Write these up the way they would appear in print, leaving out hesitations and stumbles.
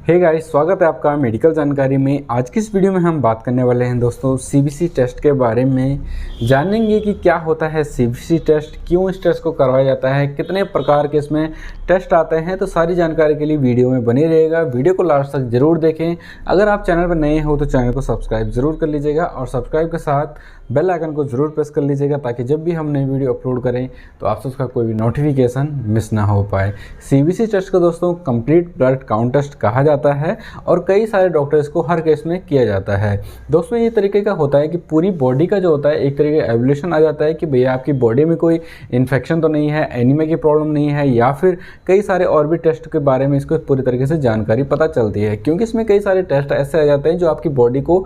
Hey guys, स्वागत है आपका मेडिकल जानकारी में। आज की इस वीडियो में हम बात करने वाले हैं दोस्तों सीबीसी टेस्ट के बारे में। जानेंगे कि क्या होता है सीबीसी टेस्ट, क्यों इस टेस्ट को करवाया जाता है, कितने प्रकार के इसमें टेस्ट आते हैं। तो सारी जानकारी के लिए वीडियो में बने रहेगा। वीडियो को लास्ट तक जरूर देखें। अगर आप चैनल पर नए हो तो चैनल को सब्सक्राइब जरूर कर लीजिएगा और सब्सक्राइब के साथ बेल आइकन को जरूर प्रेस कर लीजिएगा ताकि जब भी हम नई वीडियो अपलोड करें तो आपसे उसका कोई भी नोटिफिकेशन मिस ना हो पाए। सीबीसी टेस्ट को दोस्तों कंप्लीट ब्लड काउंट टेस्ट कहा जाता है और कई सारे डॉक्टर्स को हर केस में किया जाता है। दोस्तों ये तरीके का होता है कि पूरी बॉडी का जो होता है एक तरीके का एवोल्यूशन आ जाता है कि भैया आपकी बॉडी में कोई इन्फेक्शन तो नहीं है, एनीमिया की प्रॉब्लम नहीं है, या फिर कई सारे और भी टेस्ट के बारे में इसको पूरी तरीके से जानकारी पता चलती है। क्योंकि इसमें कई सारे टेस्ट ऐसे आ जाते हैं जो आपकी बॉडी को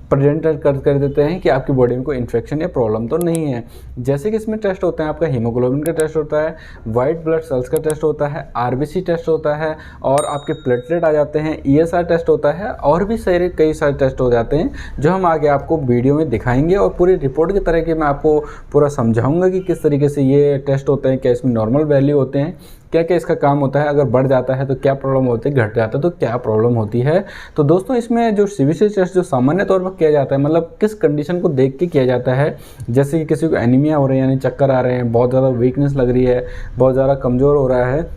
प्रेजेंट कर देते हैं कि आपकी बॉडी में कोई इन्फेक्शन या प्रॉब्लम तो नहीं है। जैसे कि इसमें टेस्ट होते हैं, आपका हीमोग्लोबिन का टेस्ट होता है, वाइट ब्लड सेल्स का टेस्ट होता है, आरबीसी टेस्ट होता है और आपके प्लेटलेट आ जाते हैं, ईएसआर टेस्ट होता है और भी सारे कई सारे टेस्ट हो जाते हैं जो हम आगे आपको वीडियो में दिखाएंगे और पूरी रिपोर्ट की तरह की मैं आपको पूरा समझाऊंगा कि किस तरीके से ये टेस्ट होते हैं, क्या इसमें नॉर्मल वैल्यू होते हैं, क्या क्या इसका काम होता है, अगर बढ़ जाता है तो क्या प्रॉब्लम होती है, घट जाता है तो क्या प्रॉब्लम होती है। तो दोस्तों इसमें जो सीबीसी टेस्ट जो सामान्य तौर पर किया जाता है, मतलब किस कंडीशन को देख के किया जाता है, जैसे कि किसी को एनीमिया हो रही है यानी चक्कर आ रहे हैं, बहुत ज़्यादा वीकनेस लग रही है, बहुत ज़्यादा कमज़ोर हो रहा है,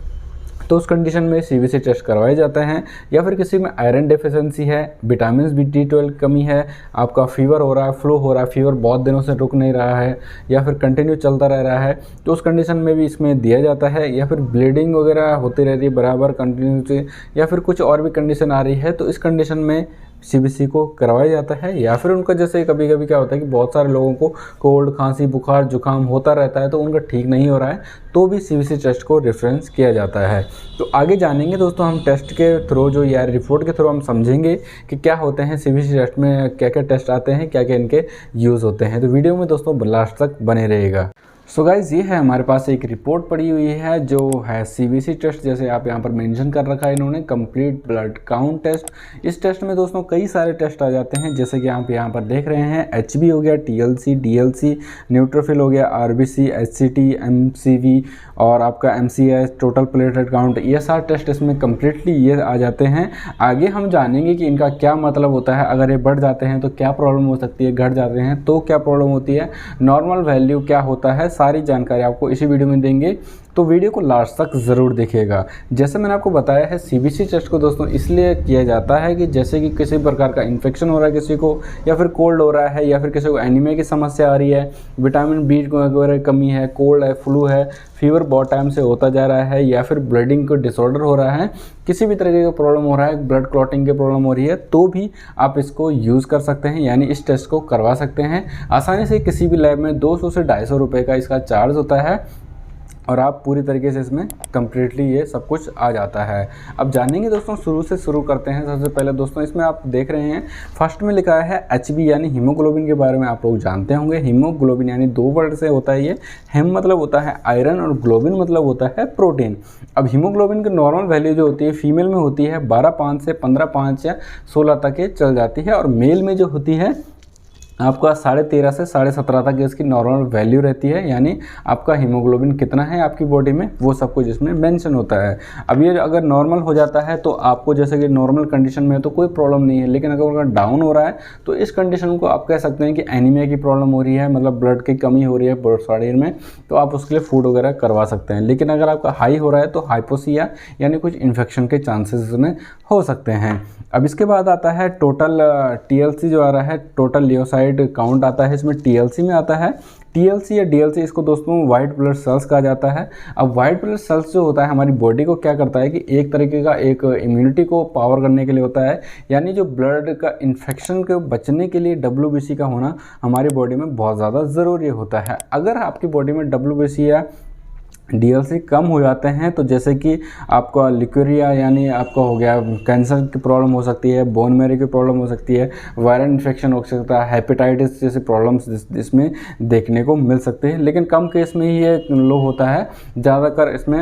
तो उस कंडीशन में सीबीसी टेस्ट करवाए जाते हैं। या फिर किसी में आयरन डेफिशिएंसी है, विटामिन B12 कमी है, आपका फीवर हो रहा है, फ्लू हो रहा है, फीवर बहुत दिनों से रुक नहीं रहा है या फिर कंटिन्यू चलता रह रहा है, तो उस कंडीशन में भी इसमें दिया जाता है। या फिर ब्लीडिंग वगैरह होती रहती है बराबर कंटिन्यू से, या फिर कुछ और भी कंडीशन आ रही है तो इस कंडीशन में सीबीसी को करवाया जाता है। या फिर उनका जैसे कभी कभी क्या होता है कि बहुत सारे लोगों को कोल्ड, खांसी, बुखार, जुकाम होता रहता है तो उनका ठीक नहीं हो रहा है तो भी सीबीसी टेस्ट को रेफरेंस किया जाता है। तो आगे जानेंगे दोस्तों हम टेस्ट के थ्रू जो या रिपोर्ट के थ्रू हम समझेंगे कि क्या होते हैं सीबीसी टेस्ट में, क्या क्या टेस्ट आते हैं, क्या क्या इनके यूज़ होते हैं। तो वीडियो में दोस्तों लास्ट तक बने रहेगा। सो गाइज़ ये है हमारे पास एक रिपोर्ट पड़ी हुई है जो है सीबीसी टेस्ट, जैसे आप यहाँ पर मेंशन कर रखा है इन्होंने, कंप्लीट ब्लड काउंट टेस्ट। इस टेस्ट में दोस्तों कई सारे टेस्ट आ जाते हैं, जैसे कि आप यहाँ पर देख रहे हैं एचबी हो गया, टीएलसी, डीएलसी, न्यूट्रोफिल हो गया, आरबीसी, एचसीटी, एमसीवी और आपका एमसीएच, टोटल प्लेटलेट काउंट, ये सारे टेस्ट इसमें कम्प्लीटली ये आ जाते हैं। आगे हम जानेंगे कि इनका क्या मतलब होता है, अगर ये बढ़ जाते हैं तो क्या प्रॉब्लम हो सकती है, घट जाते हैं तो क्या प्रॉब्लम होती है, नॉर्मल वैल्यू क्या होता है, सारी जानकारी आपको इसी वीडियो में देंगे। तो वीडियो को लास्ट तक ज़रूर देखिएगा। जैसे मैंने आपको बताया है सीबीसी टेस्ट को दोस्तों इसलिए किया जाता है कि जैसे कि किसी प्रकार का इन्फेक्शन हो रहा है किसी को, या फिर कोल्ड हो रहा है, या फिर किसी को एनीमिया की समस्या आ रही है, विटामिन B वगैरह कमी है, कोल्ड है, फ्लू है, फीवर बहुत टाइम से होता जा रहा है, या फिर ब्लडिंग को डिसऑर्डर हो रहा है, किसी भी तरीके का प्रॉब्लम हो रहा है, ब्लड क्लॉटिंग की प्रॉब्लम हो रही है, तो भी आप इसको यूज़ कर सकते हैं, यानी इस टेस्ट को करवा सकते हैं आसानी से। किसी भी लैब में 200 से 250 रुपये का इसका चार्ज होता है और आप पूरी तरीके से इसमें कम्प्लीटली ये सब कुछ आ जाता है। अब जानेंगे दोस्तों, शुरू से शुरू करते हैं। सबसे पहले दोस्तों इसमें आप देख रहे हैं फर्स्ट में लिखा है एचबी यानी हीमोग्लोबिन के बारे में आप लोग जानते होंगे। हीमोग्लोबिन यानी 2 वर्ड से होता है ये। हेम मतलब होता है आयरन और ग्लोबिन मतलब होता है प्रोटीन। अब हीमोग्लोबिन की नॉर्मल वैल्यू जो होती है फीमेल में होती है 12.5 से 15.5 या 16 तक ये चल जाती है, और मेल में जो होती है आपका 13.5 से 17.5 तक इसकी नॉर्मल वैल्यू रहती है। यानी आपका हीमोग्लोबिन कितना है आपकी बॉडी में वो सब कुछ इसमें मेंशन होता है। अब ये अगर नॉर्मल हो जाता है तो आपको जैसे कि नॉर्मल कंडीशन में है तो कोई प्रॉब्लम नहीं है, लेकिन अगर डाउन हो रहा है तो इस कंडीशन को आप कह सकते हैं कि एनीमिया की प्रॉब्लम हो रही है, मतलब ब्लड की कमी हो रही है शरीर में, तो आप उसके लिए फूड वगैरह करवा सकते हैं। लेकिन अगर आपका हाई हो रहा है तो हाइपोसिया यानी कुछ इन्फेक्शन के चांसेस इसमें हो सकते हैं। अब इसके बाद आता है टोटल टीएलसी जो आ रहा है, टोटल लियोसाइड काउंट आता है, इसमें टीएलसी में आता है। टीएलसी या डीएलसी इसको दोस्तों वाइट ब्लड सेल्स कहा जाता है। अब वाइट ब्लड सेल्स जो होता है हमारी बॉडी को क्या करता है कि एक तरीके का एक इम्यूनिटी को पावर करने के लिए होता है, यानी जो ब्लड का इन्फेक्शन के बचने के लिए WBC का होना हमारी बॉडी में बहुत ज़्यादा ज़रूरी होता है। अगर आपकी बॉडी में WBC या डीएलसी कम हो जाते हैं तो जैसे कि आपका लिक्यूरिया यानी आपका हो गया, कैंसर की प्रॉब्लम हो सकती है, बोन मैरो की प्रॉब्लम हो सकती है, वायरल इन्फेक्शन हो सकता है, हेपेटाइटिस जैसे प्रॉब्लम्स इसमें देखने को मिल सकते हैं। लेकिन कम केस में ही ये लो होता है, ज़्यादातर इसमें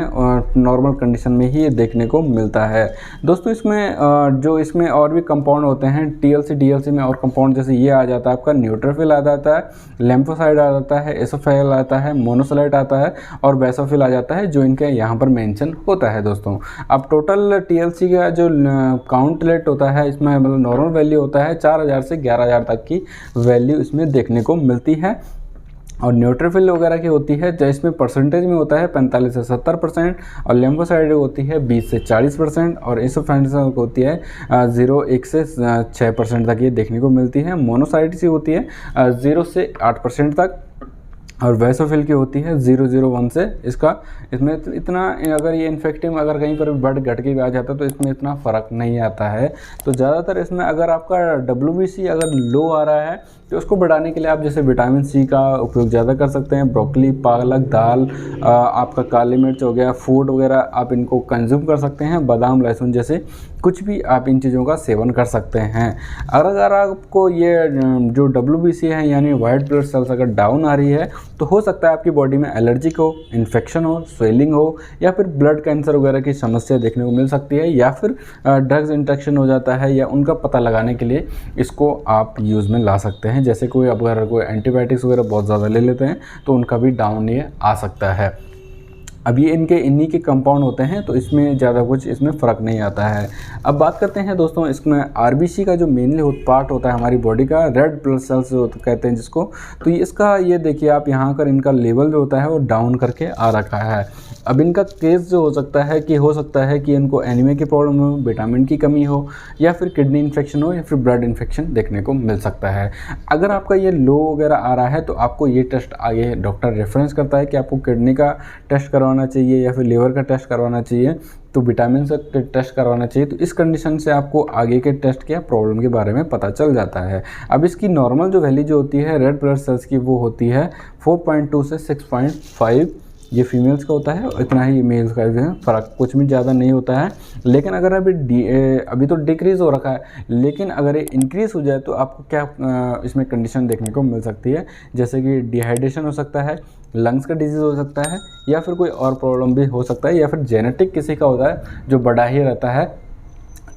नॉर्मल कंडीशन में ही ये देखने को मिलता है। दोस्तों इसमें जो इसमें और भी कंपाउंड होते हैं टीएलसी डीएलसी में, और कंपाउंड जैसे ये आ जाता है आपका न्यूट्रोफिल आ जाता है, लिम्फोसाइट आ जाता है, एसोफेगल आता है, मोनोसाइट आता है और बेसोफिल न्यूट्रोफिल आ जाता है जो इनके यहाँ पर मेंशन होता है दोस्तों। अब टोटल TLC का जो काउंटलेट होता है इसमें मतलब नॉर्मल वैल्यू होता है 4000 से 11000 तक की वैल्यू इसमें देखने को मिलती है। और न्यूट्रोफिल वगैरह की होती है जो इसमें परसेंटेज में होता है 45 से 70% और लिम्फोसाइट होती है 20 से 40% और एसोफेंड्रल होती है 0 से 6% तक ये देखने को मिलती है। मोनोसाइट्स की होती है 0 से 8% तक और वैसोफिल की होती है 001 से इसमें इतना अगर ये इन्फेक्टिव अगर कहीं पर बढ़ घट के भी आ जाता है तो इसमें इतना फ़र्क नहीं आता है। तो ज़्यादातर इसमें अगर आपका WBC अगर लो आ रहा है तो उसको बढ़ाने के लिए आप जैसे विटामिन C का उपयोग ज़्यादा कर सकते हैं। ब्रोकली, पालक, दाल, आपका काली मिर्च हो गया, फूड वगैरह आप इनको कंज्यूम कर सकते हैं। बादाम, लहसुन जैसे कुछ भी आप इन चीज़ों का सेवन कर सकते हैं। अगर आपको ये जो WBC है यानी वाइट ब्लड सेल्स अगर डाउन आ रही है तो हो सकता है आपकी बॉडी में एलर्जिक हो, इन्फेक्शन हो, स्वेलिंग हो या फिर ब्लड कैंसर वगैरह की समस्या देखने को मिल सकती है या फिर ड्रग्स इंट्रैक्शन हो जाता है या उनका पता लगाने के लिए इसको आप यूज़ में ला सकते हैं। जैसे कोई अगर कोई एंटीबायोटिक्स वगैरह बहुत ज़्यादा ले लेते हैं तो उनका भी डाउन ये आ सकता है। अब ये इन्हीं के कंपाउंड होते हैं तो इसमें ज़्यादा कुछ इसमें फ़र्क नहीं आता है। अब बात करते हैं दोस्तों इसमें RBC का जो मेनली पार्ट होता है हमारी बॉडी का, रेड ब्लड सेल्स कहते हैं जिसको, तो इसका ये देखिए आप यहाँ कर इनका लेवल जो होता है वो डाउन करके आ रखा है। अब इनका केस जो हो सकता है कि इनको एनीमिया की प्रॉब्लम हो, विटामिन की कमी हो या फिर किडनी इन्फेक्शन हो या फिर ब्लड इन्फेक्शन देखने को मिल सकता है। अगर आपका ये लो वगैरह आ रहा है तो आपको ये टेस्ट आगे डॉक्टर रेफरेंस करता है कि आपको किडनी का टेस्ट करवाना चाहिए या फिर लीवर का टेस्ट करवाना चाहिए, तो विटामिन से टेस्ट करवाना चाहिए। तो इस कंडीशन से आपको आगे के टेस्ट के प्रॉब्लम के बारे में पता चल जाता है। अब इसकी नॉर्मल जो वैल्यू जो होती है रेड ब्लड सेल्स की वो होती है 4.2 से 6.5, ये फीमेल्स का होता है, इतना ही मेल्स का जो है फ़र्क कुछ भी ज़्यादा नहीं होता है। लेकिन अगर अभी तो डिक्रीज़ हो रखा है, लेकिन अगर ये इंक्रीज़ हो जाए तो आपको क्या इसमें कंडीशन देखने को मिल सकती है, जैसे कि डिहाइड्रेशन हो सकता है, लंग्स का डिजीज़ हो सकता है या फिर कोई और प्रॉब्लम भी हो सकता है या फिर जेनेटिक किसी का होता है जो बड़ा ही रहता है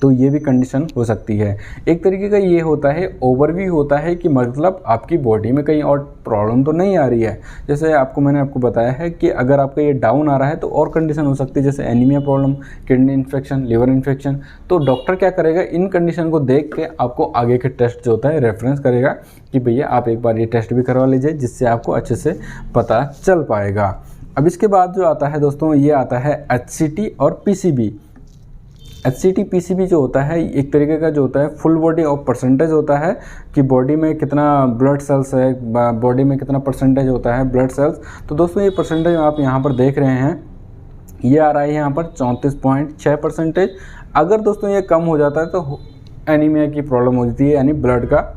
तो ये भी कंडीशन हो सकती है। एक तरीके का ये होता है ओवरव्यू होता है कि मतलब आपकी बॉडी में कहीं और प्रॉब्लम तो नहीं आ रही है। जैसे मैंने आपको बताया है कि अगर आपका ये डाउन आ रहा है तो और कंडीशन हो सकती है जैसे anaemia problem, kidney infection, liver infection. तो डॉक्टर क्या करेगा, इन कंडीशन को देख के आपको आगे के टेस्ट जो होता है रेफरेंस करेगा कि भैया आप एक बार ये टेस्ट भी करवा लीजिए, जिससे आपको अच्छे से पता चल पाएगा। अब इसके बाद जो आता है दोस्तों ये आता है HCT और PCB। HCT PCB जो होता है एक तरीके का जो होता है फुल बॉडी ऑफ परसेंटेज होता है कि बॉडी में कितना ब्लड सेल्स है, बॉडी में कितना परसेंटेज होता है ब्लड सेल्स। तो दोस्तों ये परसेंटेज आप यहाँ पर देख रहे हैं, ये आ रहा है यहाँ पर 34.6%। अगर दोस्तों ये कम हो जाता है तो एनीमिया की प्रॉब्लम हो जाती है, यानी ब्लड का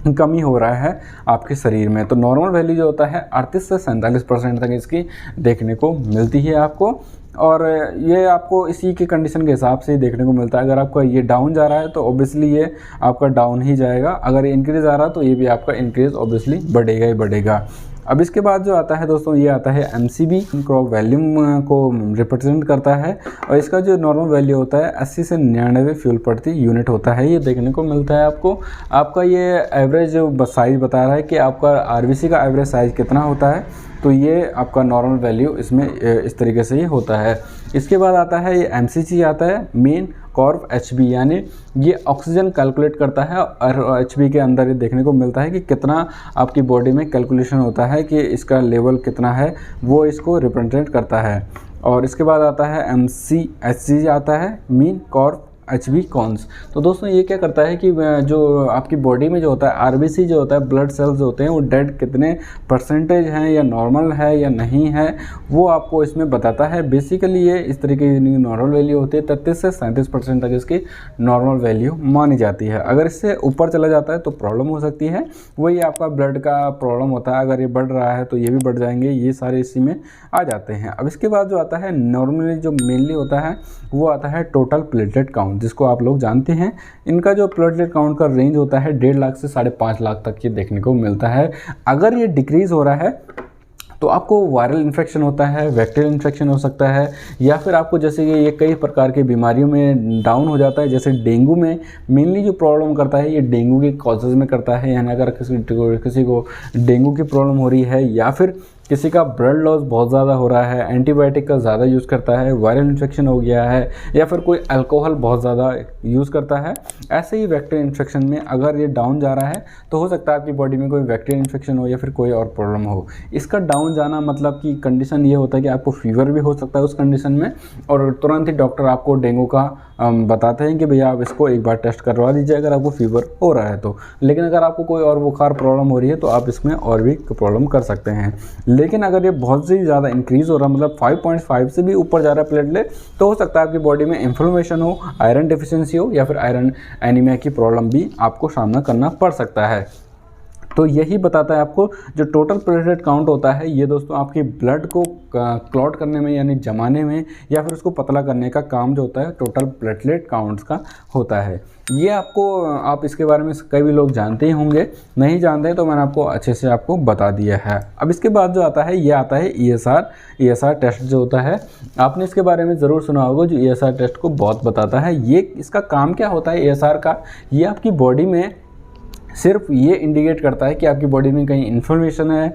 कमी हो रहा है आपके शरीर में। तो नॉर्मल वैल्यू जो होता है 38 से 47% तक इसकी देखने को मिलती है आपको, और ये आपको इसी की कंडीशन के हिसाब से ही देखने को मिलता है। अगर आपका ये डाउन जा रहा है तो ऑब्वियसली ये आपका डाउन ही जाएगा, अगर ये इंक्रीज़ आ रहा है तो ये भी आपका इंक्रीज़ ऑब्वियसली बढ़ेगा ही बढ़ेगा। अब इसके बाद जो आता है दोस्तों ये आता है MCB, क्रॉप वॉल्यूम को रिप्रेजेंट करता है और इसका जो नॉर्मल वैल्यू होता है 80 से 99 फ्यूल प्रति यूनिट होता है, ये देखने को मिलता है आपको। आपका ये एवरेज साइज़ बता रहा है कि आपका RBC का एवरेज साइज़ कितना होता है, तो ये आपका नॉर्मल वैल्यू इसमें इस तरीके से ही होता है। इसके बाद आता है ये MCG आता है, मेन कॉर्व HB, यानी ये ऑक्सीजन कैलकुलेट करता है और HB के अंदर ये देखने को मिलता है कि कितना आपकी बॉडी में कैलकुलेशन होता है कि इसका लेवल कितना है, वो इसको रिप्रेजेंट करता है। और इसके बाद आता है MCHG आता है, मीन कॉर्व HB कॉन्स। तो दोस्तों ये क्या करता है कि जो आपकी बॉडी में जो होता है RBC जो होता है, ब्लड सेल्स जो होते हैं वो डेड कितने परसेंटेज हैं या नॉर्मल है या नहीं है, वो आपको इसमें बताता है। बेसिकली ये इस तरीके की नॉर्मल वैल्यू होती है, 33 से 37% तक इसकी नॉर्मल वैल्यू मानी जाती है। अगर इससे ऊपर चला जाता है तो प्रॉब्लम हो सकती है, वही आपका ब्लड का प्रॉब्लम होता है। अगर ये बढ़ रहा है तो ये भी बढ़ जाएंगे, ये सारे इसी में आ जाते हैं। अब इसके बाद जो आता है नॉर्मली जो मेनली होता है वो आता है टोटल प्लेटलेट काउंट, जिसको आप लोग जानते हैं। इनका जो प्लेटलेट काउंट का रेंज होता है 1.5 लाख से 5.5 लाख तक ये देखने को मिलता है। अगर ये डिक्रीज़ हो रहा है तो आपको वायरल इन्फेक्शन होता है, बैक्टीरियल इन्फेक्शन हो सकता है, या फिर आपको जैसे कि ये कई प्रकार की बीमारियों में डाउन हो जाता है। जैसे डेंगू में मेनली जो प्रॉब्लम करता है ये डेंगू के कॉजेज़ में करता है, यानी अगर किसी को डेंगू की प्रॉब्लम हो रही है या फिर किसी का ब्लड लॉस बहुत ज़्यादा हो रहा है, एंटीबायोटिक का ज़्यादा यूज़ करता है, वायरल इन्फेक्शन हो गया है, या फिर कोई अल्कोहल बहुत ज़्यादा यूज़ करता है, ऐसे ही बैक्टीरियल इन्फेक्शन में अगर ये डाउन जा रहा है तो हो सकता है आपकी बॉडी में कोई बैक्टीरियल इन्फेक्शन हो या फिर कोई और प्रॉब्लम हो। इसका डाउन जाना मतलब कि कंडीशन ये होता है कि आपको फीवर भी हो सकता है उस कंडीशन में, और तुरंत ही डॉक्टर आपको डेंगू का बताते हैं कि भैया आप इसको एक बार टेस्ट करवा दीजिए अगर आपको फीवर हो रहा है तो। लेकिन अगर आपको कोई और बुखार प्रॉब्लम हो रही है तो आप इसमें और भी प्रॉब्लम कर सकते हैं। लेकिन अगर ये बहुत ही ज़्यादा इंक्रीज़ हो रहा है, मतलब 5.5 से भी ऊपर जा रहा है प्लेटलेट, तो हो सकता है आपकी बॉडी में इन्फ्लेमेशन हो, आयरन डिफिशिएंसी हो, या फिर आयरन एनीमिया की प्रॉब्लम भी आपको सामना करना पड़ सकता है। तो यही बताता है आपको जो टोटल प्लेटलेट काउंट होता है, ये दोस्तों आपके ब्लड को क्लॉट करने में यानी जमाने में या फिर उसको पतला करने का काम जो होता है टोटल प्लेटलेट काउंट्स का होता है। ये आपको आप इसके बारे में कई भी लोग जानते ही होंगे, नहीं जानते तो मैंने आपको अच्छे से आपको बता दिया है। अब इसके बाद जो आता है ये आता है ESR टेस्ट जो होता है, आपने इसके बारे में ज़रूर सुना होगा, जो ESR टेस्ट को बहुत बताता है। ये इसका काम क्या होता है ESR का, ये आपकी बॉडी में सिर्फ ये इंडिकेट करता है कि आपकी बॉडी में कहीं इन्फ्लेमेशन है,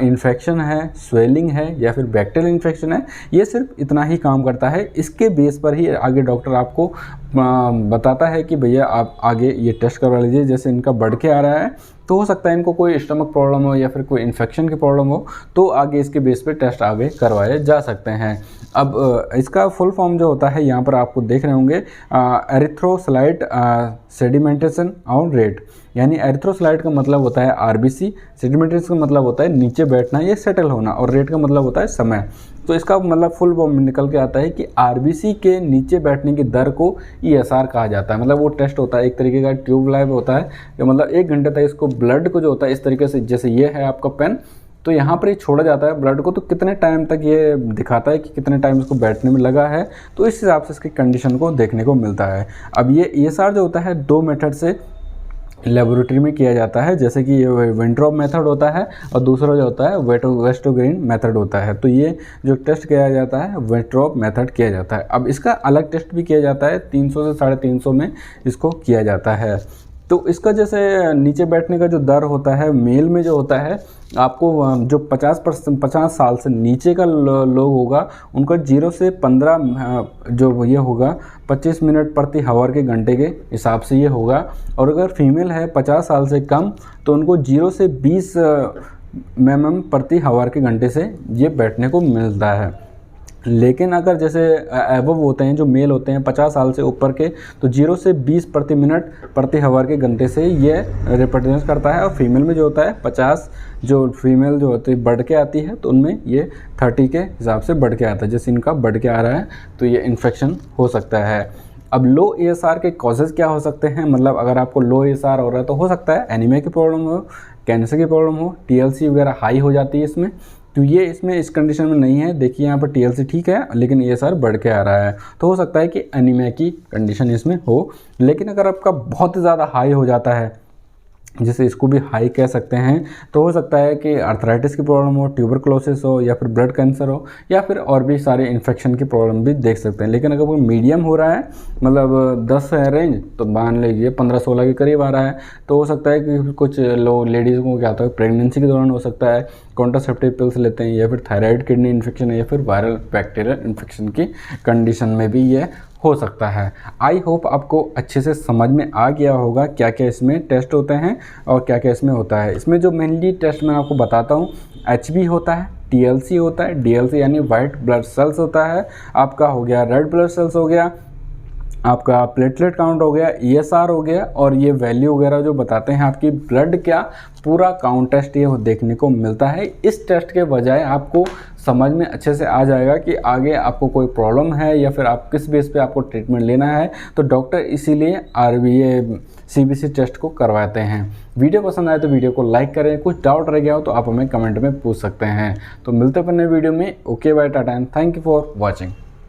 इन्फेक्शन है, स्वेलिंग है या फिर बैक्टीरियल इन्फेक्शन है। ये सिर्फ इतना ही काम करता है। इसके बेस पर ही आगे डॉक्टर आपको बताता है कि भैया आप आगे ये टेस्ट करवा लीजिए। जैसे इनका बढ़ के आ रहा है तो हो सकता है इनको कोई स्टमक प्रॉब्लम हो या फिर कोई इन्फेक्शन की प्रॉब्लम हो, तो आगे इसके बेस पे टेस्ट आगे करवाए जा सकते हैं। अब इसका फुल फॉर्म जो होता है यहाँ पर आपको देख रहे होंगे, एरिथ्रोसाइट सेडिमेंटेशन ऑन रेट, यानी एरिथ्रोसाइट का मतलब होता है RBC, सेडिमेंटेशन का मतलब होता है नीचे बैठना या सेटल होना, और रेट का मतलब होता है समय। तो इसका मतलब फुल फॉर्म निकल के आता है कि RBC के नीचे बैठने की दर को ESR कहा जाता है। मतलब वो टेस्ट होता है एक तरीके का ट्यूब लाइव होता है, मतलब 1 घंटे तक इसको ब्लड को जो होता है इस तरीके से, जैसे ये है आपका पेन, तो यहाँ पर ये छोड़ा जाता है ब्लड को, तो कितने टाइम तक ये दिखाता है कि कितने टाइम इसको बैठने में लगा है, तो इस हिसाब से इसकी कंडीशन को देखने को मिलता है। अब ये ESR जो होता है 2 मेथड से लेबोरेटरी में किया जाता है, जैसे कि ये विंट्रॉप मेथड होता है और दूसरा जो होता है वेस्टोग्रीन मेथड होता है। तो ये जो टेस्ट किया जाता है विंट्रॉप मेथड किया जाता है। अब इसका अलग टेस्ट भी किया जाता है, 300 से 350 में इसको किया जाता है। तो इसका जैसे नीचे बैठने का जो दर होता है मेल में जो होता है, आपको जो 50 साल से नीचे का लोग होगा उनका 0 से 15 जो ये होगा 25 मिनट प्रति हावर के घंटे के हिसाब से ये होगा। और अगर फीमेल है 50 साल से कम तो उनको 0 से 20 mm प्रति हावर के घंटे से ये बैठने को मिलता है। लेकिन अगर जैसे एबव होते हैं जो मेल होते हैं 50 साल से ऊपर के, तो 0 से 20 प्रति मिनट प्रति हावर के घंटे से ये रिप्रेजेंट करता है। और फीमेल में जो होता है 50 जो फीमेल जो होती है बढ़ के आती है, तो उनमें ये 30 के हिसाब से बढ़ के आता है। जैसे इनका बढ़ के आ रहा है तो ये इन्फेक्शन हो सकता है। अब लो ESR के कॉजेज़ क्या हो सकते हैं, मतलब अगर आपको लो ESR हो रहा है तो हो सकता है एनीमिया की प्रॉब्लम हो, कैंसर की प्रॉब्लम हो, TLC वगैरह हाई हो जाती है इसमें, तो ये इसमें इस कंडीशन में नहीं है। देखिए यहाँ पर TLC ठीक है लेकिन ESR बढ़ के आ रहा है, तो हो सकता है कि एनीमिया की कंडीशन इसमें हो। लेकिन अगर आपका बहुत ज़्यादा हाई हो जाता है, जैसे इसको भी हाई कह सकते हैं, तो हो सकता है कि आर्थराइटिस की प्रॉब्लम हो, ट्यूबरक्लोसिस हो, या फिर ब्लड कैंसर हो, या फिर और भी सारे इन्फेक्शन की प्रॉब्लम भी देख सकते हैं। लेकिन अगर वो मीडियम हो रहा है, मतलब 10 है रेंज, तो मान लीजिए 15-16 के करीब आ रहा है, तो हो सकता है कि कुछ लोग लेडीज़ को क्या होता है प्रेगनेंसी के दौरान हो सकता है कॉन्ट्रासेप्टिव पिल्स लेते हैं, या फिर थायराइड किडनी इन्फेक्शन है, या फिर वायरल बैक्टीरियल इन्फेक्शन की कंडीशन में भी ये हो सकता है। आई होप आपको अच्छे से समझ में आ गया होगा क्या क्या इसमें टेस्ट होते हैं और क्या क्या इसमें होता है। इसमें जो मेनली टेस्ट मैं आपको बताता हूँ, HB होता है, TLC होता है, DLC यानी वाइट ब्लड सेल्स होता है, आपका हो गया रेड ब्लड सेल्स हो गया, आपका प्लेटलेट काउंट हो गया, ESR हो गया, और ये वैल्यू वगैरह जो बताते हैं आपकी ब्लड क्या पूरा काउंट टेस्ट ये देखने को मिलता है। इस टेस्ट के बजाय आपको समझ में अच्छे से आ जाएगा कि आगे आपको कोई प्रॉब्लम है या फिर आप किस बेस पे आपको ट्रीटमेंट लेना है, तो डॉक्टर इसीलिए CBC टेस्ट को करवाते हैं। वीडियो पसंद आए तो वीडियो को लाइक करें, कुछ डाउट रह गया हो तो आप हमें कमेंट में पूछ सकते हैं। तो मिलते हैं अपने वीडियो में। Okay bye, tata and thank you for watching.